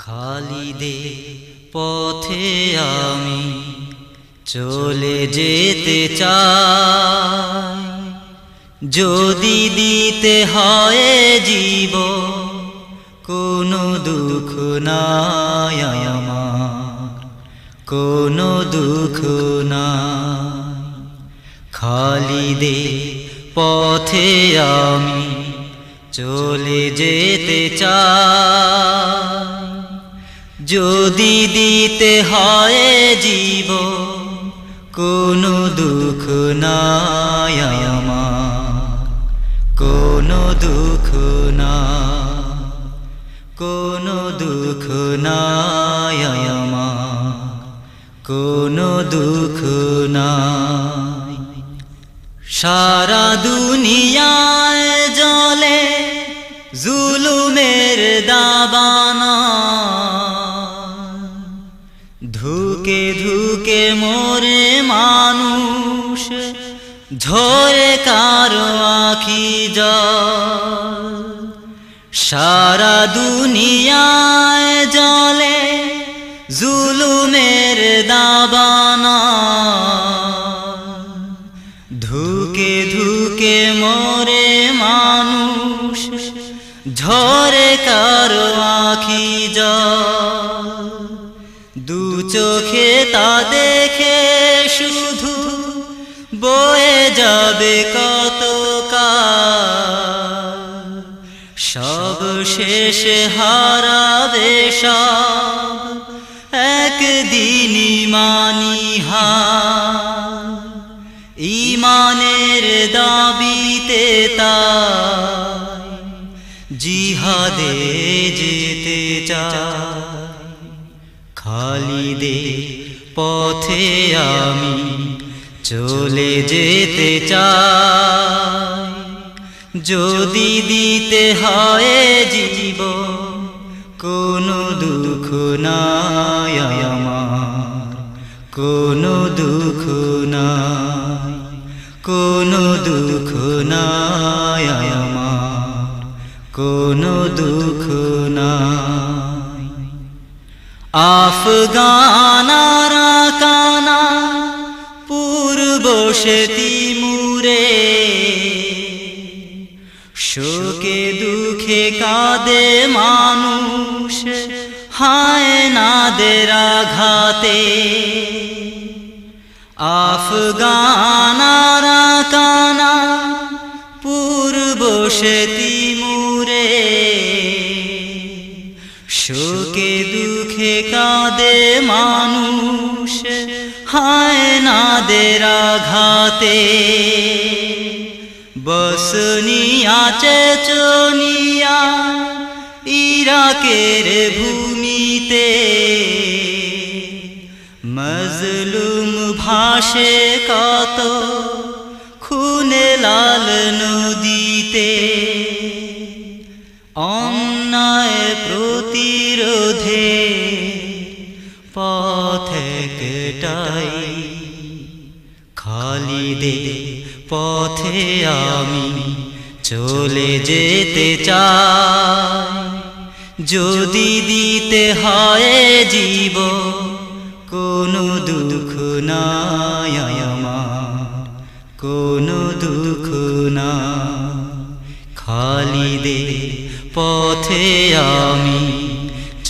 খালিদে পথে আমি চলে যেতে চাই, যদি দিতে হয় জীব কোনো দুঃখ নাই আমার, কোনো দুঃখ নাই। খালিদে পথে আমি চলে যেতে চাই, যদি দিতে হয় জীব কোনো দুঃখ নাই আমার, কোনো দুঃখ নাই, কোনো দুঃখ নাই আমার, কোনো দুঃখ নাই। সারা দুনিয়ায় জ্বলে জুলুমের দাবানা, ধুকে ধুকে মোরে মানুষ, ঝরে কারো আখি জল। সারা দুনিয়ায় জ্বলে জুলুমের দাবানা, ধুকে ধুকে মোরে মানুষ, ঝরে কারো আখি জল। দু চোখে তা দেখে শুধু বয়ে যাবে কত কাল, সব শেষে হারাবে সব একদিন ইমানি হাল। ইমানের দাবিতে তাই জিহাদে যেতে চাই, খালিদে পথে আমি চলে যেতে চাই, যদি দিতে হয় জীব কোনো দুঃখ নাই আমার, কোনো দুঃখ নাই, কোনো দুঃখ নাই আমার, কোনো দুঃখ নাই। আফগান আরাকানা পূর্ব তিমুরে, শোকে দুঃখে কাঁদে মানুষ হায়নাদের আঘাতে। আফগান আরাকানা পূর্ব তিমুরে, শোকে দুঃখে কাঁদে মানুষ হায়নাদের আঘাতে। বসনিয়া চেচনিয়া ইরাকের ভূমিতে, মজলুম ভাসে কত খুনে লাল নদীতে। অন্যায় প্রতিরোধে পথ একটাই, খালিদে পথে আমি চলে যেতে চাই, যদি দিতে হয় জীব কোনো দুঃখ নাই আমার, কোনো দুঃখ নাই। খালিদে পথে আমি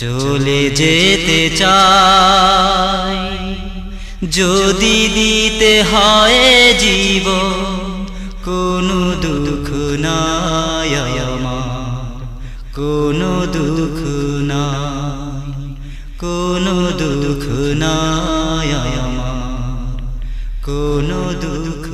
চলে যেতে চাই, যদি দিতে হয় জীব কোনো দুঃখ নাই আমার, কোনো দুঃখ নাই, কোনো দুঃখ নাই আমার, কোনো দুঃখ